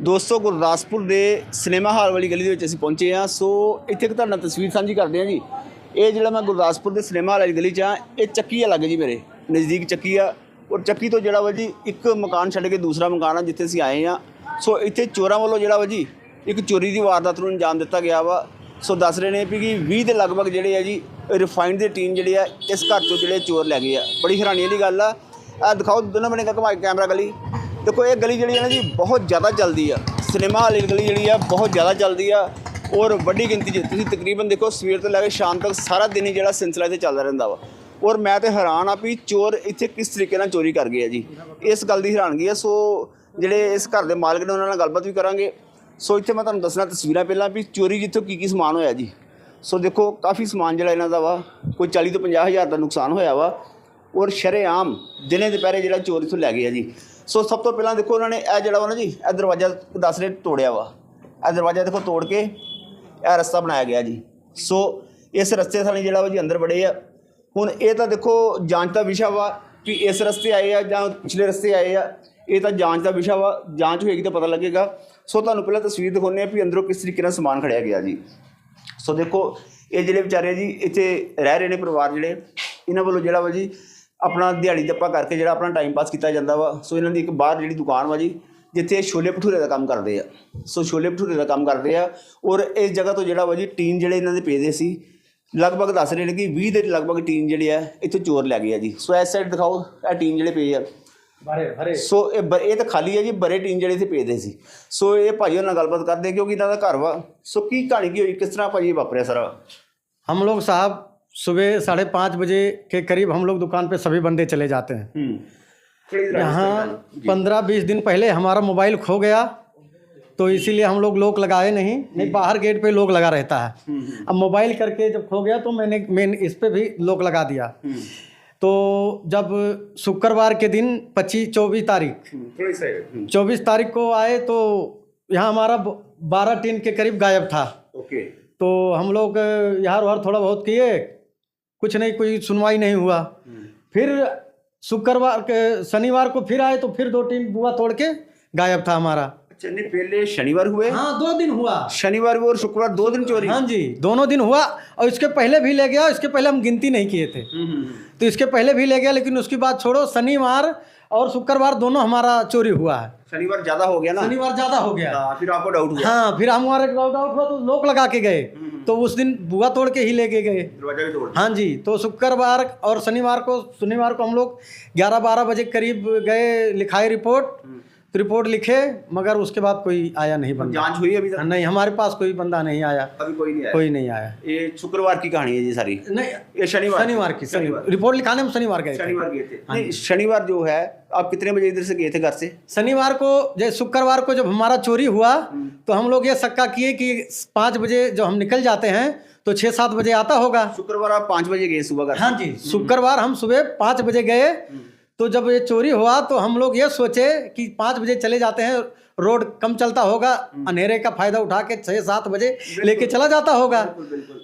दोस्तों गुरदासपुर के cinema hall वाली गली असीं पहुंचे हाँ। सो इत्थे एक तुहाडे नाल तस्वीर साझी करते हैं जी। ये जिहड़ा मैं गुरदासपुर के सिनेमा हाल वाली गली च हाँ, ये चक्की है लगे जी, मेरे नज़दीक चक्की आ। और चक्की तो जिहड़ा वा जी एक मकान छड्ड के दूसरा मकान आ जिथे असीं आए हाँ। सो इत्थे चोरां वालों जिहड़ा वा जी एक चोरी की वारदात नूं अंजाम दिता गया वा। सो दस रहे हैं भी कि 20 के लगभग जिहड़े आ जी रिफाइंड की टीम जिहड़ी आ इस घर चों जिहड़े चोर लै गए आ। बड़ी हैरानी वाली गल आ। दिखाओ दोनों बने का घुमा के कैमरा गली। देखो ये गली जी है ना जी बहुत ज़्यादा चलती है। सिनेमा हाल गली जी है बहुत ज़्यादा चलती है और वड्डी गिनती तुसीं तकरीबन देखो सवेर तो लैके शाम तक सारा दिन ही जो सिलसिला इत्थे चलदा रहिंदा वा। और मैं तो हैरान हाँ भी चोर इत्थे किस तरीके नाल चोरी कर गए है जी, इस गल की हैरानगी है। सो जिहड़े इस घर के मालिक ने उन्हां नाल गलबात भी करांगे। सो इत्थे मैं तुहानूं दसना तस्वीरां पहलां भी चोरी जित्थों की समान होया जी। सो देखो काफ़ी समान जिहड़ा इन्हां दा वा कोई 40 तो 50 हज़ार का नुकसान होया वा। और शरेआम दिने दुपहरे जिहड़ा चोर इत्थों लै गए जी। सो सब तो पहला देखो उन्होंने यह जड़ा वा ना जी यह दरवाज़ा दस रहे तोड़िया वा। यह दरवाज़ा देखो तोड़ के यह रस्ता बनाया गया जी। सो इस रस्ते सानी जड़ा वा जी अंदर बड़े आ। हुण ये तो देखो जांच का विषय वा कि इस रस्ते आए आ या पिछले रस्ते आए आ, ये तो जांच का विषय वा। जांच होएगी तो पता लगेगा। सो तुहानूं पहला तस्वीर दिखाने भी अंदरों किस तरीके नाल समान खड़िया गया जी। सो देखो ये जिहड़े बेचारे जी इत्थे रह रहे हैं परिवार जिहड़े इन्हां वालों जिहड़ा वा जी अपना दिहाड़ी दप्पा करके जिहड़ा अपना टाइम पास किया जाता वा। सो इन्हां दी एक बाहर जिहड़ी दुकान वा जी जिथे छोले भठूरे का काम करते हैं। सो छोले भठूरे का काम करते हैं और इस जगह तो जिहड़ा वा जी टीन जिहड़े इन्हां दे पेदे सी लगभग दस रहे हैं कि 20 के लगभग टीन जिहड़ी है इत्थों चोर लै गए जी। सो इस साइड दिखाओ यह टीन जिहड़े पे आ। सो ये तो खाली है जी, बड़े टीन जिहड़े इत्थे पेदे सी। सो ये भाजी नाल गलबात करते क्योंकि इन्हां दा घर वा। सो की कहानी की हुई, किस तरह भाजी वापरिया सारा? हम लोग साहब सुबह 5:30 बजे के करीब हम लोग दुकान पे सभी बंदे चले जाते हैं। यहाँ 15-20 दिन पहले हमारा मोबाइल खो गया तो इसीलिए हम लोग लॉक लगाए नहीं बाहर गेट पे लॉक लगा रहता है। अब मोबाइल करके जब खो गया तो मैंने इस पे भी लॉक लगा दिया। तो जब शुक्रवार के दिन 24 तारीख को आए तो यहाँ हमारा 12 टीन के करीब गायब था। तो हम लोग यहाँ वहाँ थोड़ा बहुत किए, कुछ नहीं, कोई सुनवाई नहीं हुआ। फिर शुक्रवार के शनिवार को फिर आए तो फिर 2 टीन बुआ तोड़ के गायब था हमारा। अच्छा, नहीं पहले शनिवार हुए? हाँ 2 दिन हुआ, शनिवार और शुक्रवार 2 दिन चोरी? हाँ जी दोनों दिन हुआ। और इसके पहले भी ले गया, इसके पहले हम गिनती नहीं किए थे तो इसके पहले भी ले गया। लेकिन उसकी बात छोड़ो, शनिवार और शुक्रवार दोनों हमारा चोरी हुआ है। शनिवार ज्यादा हो गया ना? शनिवार ज्यादा हो गया। फिर आपको डाउट हुआ? हाँ फिर हमारे डाउट हुआ तो लॉक लगा के गए तो उस दिन बुआ तोड़ के ही लेके गए। दरवाजा भी तोड़? हाँ जी। तो शुक्रवार और शनिवार को हम लोग 11-12 बजे करीब गए, लिखाए रिपोर्ट लिखे, मगर उसके बाद कोई आया नहीं बंदा। जांच हुई अभी तक? नहीं, हमारे पास कोई बंदा नहीं आया अभी, कोई नहीं आया। ये शुक्रवार की कहानी है जी सारी? नहीं, ये शनिवार की रिपोर्ट लिखाने में शनिवार गए थे। नहीं, शनिवार जो है आप कितने बजे इधर से गए थे घर से? शनिवार को जैसे शुक्रवार को जब हमारा चोरी हुआ तो हम लोग ये शक्का किए कि 5 बजे जो हम निकल जाते हैं तो 6-7 बजे आता होगा। शुक्रवार आप 5 बजे गए सुबह घर? हाँ जी, शुक्रवार हम सुबह 5 बजे गए। तो जब ये चोरी हुआ तो हम लोग ये सोचे कि 5 बजे चले जाते हैं, रोड कम चलता होगा, अंधेरे का फायदा उठा के 6-7 बजे लेके चला जाता होगा।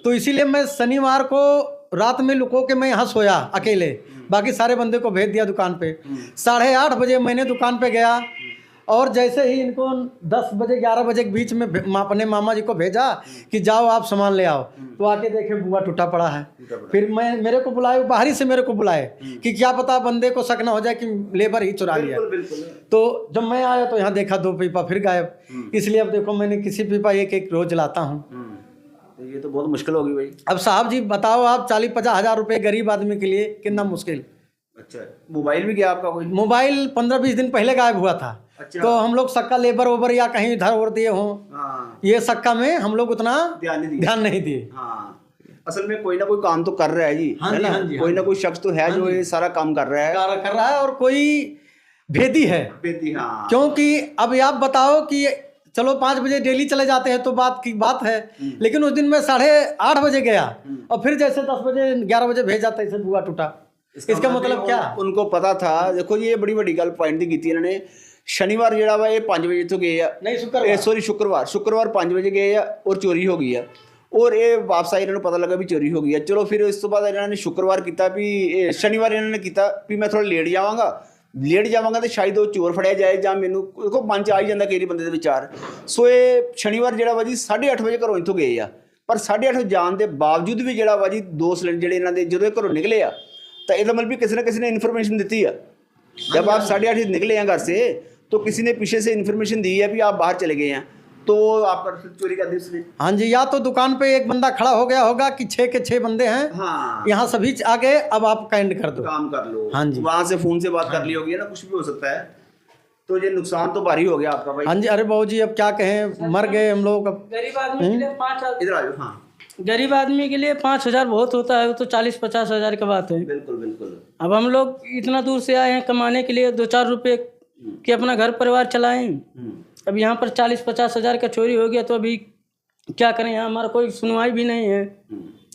तो इसीलिए मैं शनिवार को रात में लुको के मैं यहाँ सोया अकेले, बाकी सारे बंदे को भेज दिया दुकान पे। 8:30 बजे मैंने दुकान पे गया और जैसे ही इनको 10 बजे 11 बजे के बीच में अपने मामा जी को भेजा कि जाओ आप सामान ले आओ, तो आके देखे बुआ टूटा पड़ा है। फिर मेरे को बुलाए, बाहरी से मेरे को बुलाए कि क्या पता बंदे को शक ना हो जाए कि लेबर ही चुरा लिया। तो जब मैं आया तो यहाँ देखा 2 पीपा फिर गायब। इसलिए अब देखो मैंने किसी पीपा एक रोज लाता हूँ। ये तो बहुत मुश्किल होगी भाई। अब साहब जी बताओ आप 40-50 हज़ार रुपये गरीब आदमी के लिए कितना मुश्किल। अच्छा, मोबाइल भी गया आपका? कोई मोबाइल 15-20 दिन पहले गायब हुआ था। अच्छा। तो हम लोग सक्का लेबर ओबर या कहीं इधर उड़ दिए हों, ये सक्का में हम लोग उतना ध्यान नहीं दिए। असल में कोई ना कोई काम तो कर रहा है जी, है ना? कोई ना कोई शख्स तो है जो ये सारा काम कर रहा है और कोई भेदी है। हाँ। क्योंकि अब आप बताओ कि चलो 5 बजे डेली चले जाते हैं तो बात है, लेकिन उस दिन मैं 8:30 बजे गया और फिर जैसे 10 बजे 11 बजे भेज जाता है, बुआ टूटा। इसका मतलब क्या? उनको पता था। देखो ये बड़ी बड़ी गल पॉइंट दी की इन्होंने। शनिवार जिहड़ा वा ये 5 बजे तो गए नहीं, शुक्रवार 5 बजे गए और चोरी हो गई है और ये वापस आए, इन्होंने पता लगा भी चोरी हो गई है। चलो फिर इस तो बाद इन्होंने शुक्रवार किया भी, शनिवार इन्होंने किया भी मैं थोड़ा लेट जावांगा ਲੇਟ ਜਾਵਾਂਗਾ ਤਾਂ ਸ਼ਾਇਦ ਉਹ ਚੋਰ ਫੜਿਆ ਜਾਏ ਜਾਂ ਮੈਨੂੰ ਦੇਖੋ ਮਨ 'ਚ ਆ ਹੀ ਜਾਂਦਾ ਕਈ ਬੰਦੇ ਦੇ ਵਿਚਾਰ। ਸੋ ਇਹ ਸ਼ਨੀਵਾਰ ਜਿਹੜਾ ਵਾ ਜੀ 8:30 ਵਜੇ ਘਰੋਂ ਇੱਥੋਂ ਗਏ ਆ, ਪਰ 8:30 ਜਾਣ ਦੇ ਬਾਵਜੂਦ ਵੀ ਜਿਹੜਾ ਵਾ ਜੀ 2 ਸਿਲੰਡਰ ਜਿਹੜੇ ਇਹਨਾਂ ਦੇ ਜਦੋਂ ਇਹ ਘਰੋਂ ਨਿਕਲੇ ਆ ਤਾਂ ਇਹਦਾ मतलब भी किसी न किसी ने इन्फॉर्मेशन दी है। जब आप 8:30 निकले हैं घर से तो किसी ने पीछे से इन्फॉर्मेशन दी है भी आप बाहर चले गए हैं तो आप पर चोरी कर दी उसने। हाँ जी, या तो दुकान पे एक बंदा खड़ा हो गया होगा कि 6 के 6 बंदे हैं, हाँ यहाँ सभी आ गए, अब आप काइंड कर दो, काम कर लो। हाँ जी, वहाँ से फ़ोन से बात कर ली होगी ना, कुछ भी हो सकता है। तो ये नुकसान तो भारी हो गया आपका भाई। हाँ जी। अरे बहू जी अब क्या कहें, मर गए हम लोग। अब गरीब आदमी के लिए 5,000, इधर आ जाओ। हाँ गरीब आदमी के लिए 5,000 बहुत होता है, वो तो 40-50 हज़ार की बात है। बिल्कुल बिल्कुल। अब हम लोग इतना दूर से आए हैं कमाने के लिए 2-4 रुपए कि अपना घर परिवार चलाएं। अब यहाँ पर 40-50 हज़ार का चोरी हो गया तो अभी क्या करें, यहाँ हमारा कोई सुनवाई भी नहीं है।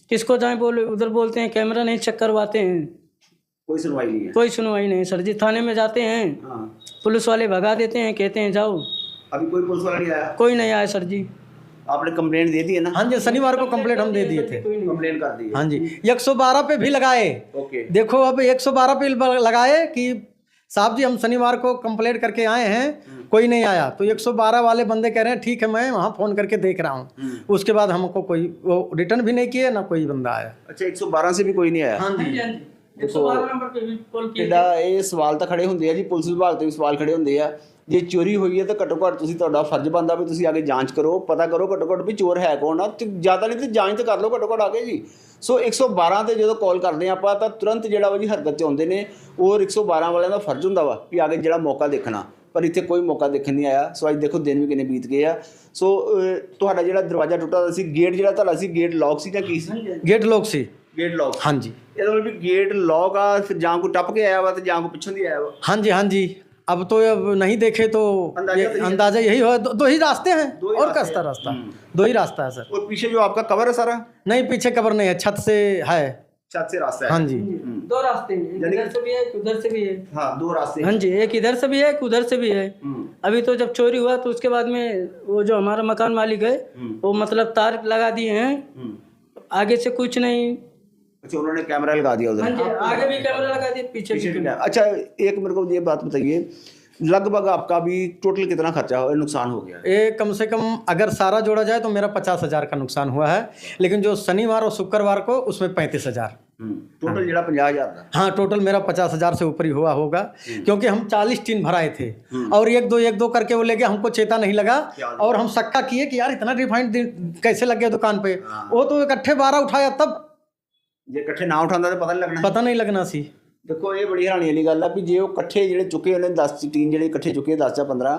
किसको जाएं बोले, उधर बोलते हैं कैमरा नहीं चेक करवाते हैं, कोई सुनवाई नहीं है। कोई सुनवाई नहीं सर जी। थाने में जाते हैं, हाँ पुलिस वाले भगा देते हैं, कहते हैं जाओ। अभी कोई पुलिस वाला नहीं आया? कोई नहीं आया सर जी। आपने कंप्लेंट दे दी है ना? हाँ जी, शनिवार को कंप्लेंट हम दे दिए थे। कंप्लेंट कर दी है। हाँ जी, 112 पे भी लगाए। ओके। देखो अब 112 पे लगाए कि साहब जी हम शनिवार को कंप्लेंट करके आए हैं, कोई नहीं आया। तो 112 वाले बंदे कह रहे हैं ठीक है मैं वहाँ फ़ोन करके देख रहा हूँ। उसके बाद हमको कोई वो रिटर्न भी नहीं किए, ना कोई बंदा आया। अच्छा 112 से भी कोई नहीं आया? हाँ जी। 112 नंबर पे भी कॉल किया। ਇਹਦਾ ਇਹ ਸਵਾਲ ਤਾਂ ਖੜੇ ਹੁੰਦੇ ਆ ਜੀ, ਪੁਲਿਸ ਵਿਭਾਗ ਤੇ ਵੀ ਸਵਾਲ ਖੜੇ ਹੁੰਦੇ ਆ। ਜੇ ਚੋਰੀ ਹੋਈ ਹੈ ਤਾਂ ਘੱਟੋ ਘੱਟ ਤੁਸੀਂ, ਤੁਹਾਡਾ ਫਰਜ਼ ਬਣਦਾ ਵੀ ਤੁਸੀਂ ਆ ਕੇ ਜਾਂਚ ਕਰੋ, ਪਤਾ ਕਰੋ ਘੱਟੋ ਘੱਟ ਵੀ ਚੋਰ ਹੈ ਕੌਣ ਆ, ਤੇ ਜ਼ਿਆਦਾ ਨਹੀਂ ਤੇ ਜਾਂਚ ਤਾਂ ਕਰ ਲਓ ਘੱਟੋ ਘੱਟ ਆ ਕੇ ਜੀ। ਸੋ 112 ਤੇ ਜਦੋਂ ਕਾਲ ਕਰਦੇ ਆ ਆਪਾਂ ਤਾਂ ਤੁਰੰਤ ਜਿਹੜਾ ਵਾ ਜੀ ਹਰਕਤ 'ਚ ਆਉਂਦੇ ਨੇ, ਔਰ 112 ਵਾਲਿਆਂ ਦਾ ਫਰਜ਼ ਹੁੰਦਾ ਵਾ ਵੀ ਆ ਕੇ ਜਿਹੜਾ ਮੌਕਾ ਦੇਖਣਾ, ਪਰ ਇੱਥੇ ਕੋਈ ਮੌਕਾ ਦੇਖਣ ਨਹੀਂ ਆਇਆ। ਸੋ ਅੱਜ ਦੇਖੋ ਦਿਨ ਵੀ ਕਿੰਨੇ ਬੀਤ ਗਏ ਆ। ਸੋ ਤੁਹਾਡਾ ਜਿਹੜਾ ਦਰਵਾਜ਼ਾ ਟੁੱਟਾ ਸੀ, ਗੇਟ ਜਿਹੜਾ ਤੁਹਾਡਾ ਸੀ, ਗੇਟ ਲੌਕ ਸੀ ਜਾਂ ਕੀ ਸੀ? गेट लॉक सी। Gate lock. हाँ जी। ਇਹਦਾ ਮਤਲਬ ਵੀ ਗੇਟ ਲੌਕ ਆ, ਫਿਰ ਜਾਂ ਕੋਈ ਟੱਪ ਕੇ ਆਇਆ ਵਾ ਤੇ ਜਾਂ ਕੋਈ ਪਿੱਛੋਂ ਦੀ ਆਇਆ ਵਾ? हाँ जी, हाँ जी। अब तो अब नहीं देखे तो अंदाजा यही हो, दो ही रास्ते हैं और कसता रास्ता, 2 ही रास्ता है सर। और पीछे जो आपका कवर है सारा? नहीं पीछे कवर नहीं है, छत से है। छत से रास्ता है? हाँ जी। 2 रास्ते हैं, एक इधर से भी है, एक उधर से भी है। हाँ 2 रास्ते। हाँ जी, एक इधर से भी है, एक उधर से भी है। अभी तो जब चोरी हुआ तो उसके बाद में वो जो हमारा मकान मालिक है वो मतलब तार लगा दिए हैं, आगे से कुछ नहीं। अच्छा उन्होंने कैमरा लगा दिया उधर? हाँ जी, आगे भी कैमरा लगा दिया, पीछे भी कैमरा। अच्छा एक मेरे को ये बात बताइए, लगभग आपका भी टोटल कितना खर्चा नुकसान हो गया? ये कम से कम अगर सारा जोड़ा जाए तो मेरा 50,000 का नुकसान हुआ है, लेकिन जो शनिवार और शुक्रवार को उसमें 35,000। टोटल जरा 50,000 का? हाँ टोटल मेरा 50,000 से ऊपर ही हुआ होगा, क्योंकि हम 40 टीन भराए थे और एक दो करके वो ले गया, हमको चेता नहीं लगा और हम शक्का किए कि यार इतना रिफाइंड कैसे लग गया दुकान पे। वो तो इकट्ठे 12 उठाया तब, ਜੇ ਇਕੱਠੇ ਨਾ ਉਠਾਉਂਦਾ ਤਾਂ पता नहीं लगना सी। ਦੇਖੋ ਇਹ ਬੜੀ ਹੈਰਾਨੀ ਵਾਲੀ ਗੱਲ ਆ ਵੀ ਜੇ ਉਹ ਇਕੱਠੇ ਜਿਹੜੇ ਚੁੱਕੇ ਉਹਨੇ 10 ਟੀਨ ਜਿਹੜੇ ਇਕੱਠੇ ਚੁੱਕੇ 10 ਜਾਂ 15,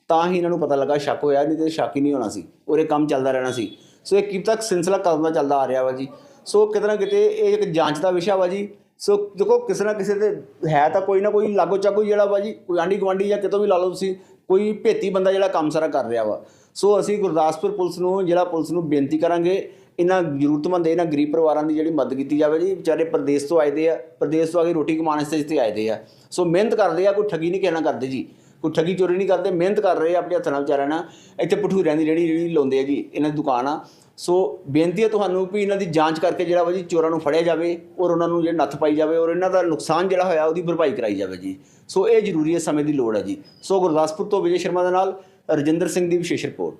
ਤਾਂ ਹੀ ਇਹਨਾਂ ਨੂੰ ਪਤਾ ਲੱਗਾ, ਸ਼ੱਕ ਹੋਇਆ, ਨਹੀਂ ਤੇ ਸ਼ੱਕ ਹੀ ਨਹੀਂ ਹੋਣਾ ਸੀ ਔਰ ਇਹ ਕੰਮ ਚੱਲਦਾ ਰਹਿਣਾ ਸੀ। ਸੋ ਇਹ ਕਿਬ ਤੱਕ ਸਿਲਸਿਲਾ ਕਦੋਂ ਦਾ ਚੱਲਦਾ ਆ ਰਿਹਾ ਵਾ ਜੀ। ਸੋ ਕਿਤੇ ਨਾ ਕਿਤੇ ਇਹ ਇੱਕ ਜਾਂਚ ਦਾ ਵਿਸ਼ਾ ਵਾ ਜੀ। ਸੋ ਦੇਖੋ ਕਿਸੇ ਨਾ ਕਿਸੇ ਤੇ ਹੈ ਤਾਂ ਕੋਈ ਨਾ ਕੋਈ ਲਾਗੋ ਚਾਗੋ ਜਿਹੜਾ ਵਾ ਜੀ, ਕੋਈ ਆਂਢੀ ਗੁਆਂਢੀ ਜਾਂ ਕਿਤੋਂ ਵੀ ਲਾ ਲਓ ਤੁਸੀਂ, ਕੋਈ ਭੇਤੀ ਬੰਦਾ ਜਿਹੜਾ ਕੰਮ ਸਾਰਾ ਕਰ ਰਿਹਾ ਵਾ। ਸੋ ਅਸੀਂ ਗੁਰਦਾਸਪੁਰ ਪੁਲਿਸ ਨੂੰ ਬੇਨਤੀ ਕਰਾਂਗੇ, ਇਹਨਾਂ ਜ਼ਰੂਰਤਮੰਦ ਇਹਨਾਂ ਗਰੀਬ ਪਰਿਵਾਰਾਂ ਦੀ ਜਿਹੜੀ ਮਦਦ ਕੀਤੀ ਜਾਵੇ ਜੀ। ਵਿਚਾਰੇ ਪ੍ਰਦੇਸ਼ ਤੋਂ ਆਏ ਦੇ ਆ, ਪ੍ਰਦੇਸ਼ ਤੋਂ ਆ ਕੇ ਰੋਟੀ ਕਮਾਉਣ ਵਾਸਤੇ ਇੱਥੇ ਆਏ ਦੇ ਆ। ਸੋ ਮਿਹਨਤ ਕਰਦੇ ਆ, ਕੋਈ ਠੱਗੀ ਨਹੀਂ ਕਹਿਣਾ ਕਰਦੇ ਜੀ, ਕੋਈ ਠੱਗੀ ਚੋਰੀ ਨਹੀਂ ਕਰਦੇ, ਮਿਹਨਤ ਕਰ ਰਹੇ ਆ ਆਪਣੇ ਹੱਥਾਂ ਨਾਲ ਵਿਚਾਰਿਆਂ ਨਾਲ। ਇੱਥੇ ਭਟੂਰਿਆਂ ਦੀ ਜਿਹੜੀ ਲਾਉਂਦੇ ਆ ਜੀ, ਇਹਨਾਂ ਦੀ ਦੁਕਾਨ ਆ। ਸੋ ਬੇਨਤੀ ਹੈ ਤੁਹਾਨੂੰ ਵੀ ਇਹਨਾਂ ਦੀ ਜਾਂਚ ਕਰਕੇ ਜਿਹੜਾ ਵਾ ਜੀ ਚੋਰਾਂ ਨੂੰ ਫੜਿਆ ਜਾਵੇ ਔਰ ਉਹਨਾਂ ਨੂੰ ਜਿਹੜਾ ਨੱਥ ਪਾਈ ਜਾਵੇ ਔਰ ਇਹਨਾਂ ਦਾ ਨੁਕਸਾਨ ਜਿਹੜਾ ਹੋਇਆ ਉਹਦੀ ਭਰਪਾਈ ਕਰਾਈ ਜਾਵੇ ਜੀ। ਸੋ ਇਹ ਜ਼ਰੂਰੀ ਹੈ, ਸਮੇਂ ਦੀ ਲੋੜ ਹੈ ਜੀ। ਸੋ ਗੁਰਦਾਸਪੁਰ ਤੋਂ ਵਿਜੇ ਸ਼ਰਮਾ ਦੇ ਨਾਲ ਰਜਿੰਦਰ ਸਿੰਘ ਦੀ ਵਿਸ਼ੇਸ਼ ਰਿਪੋਰਟ।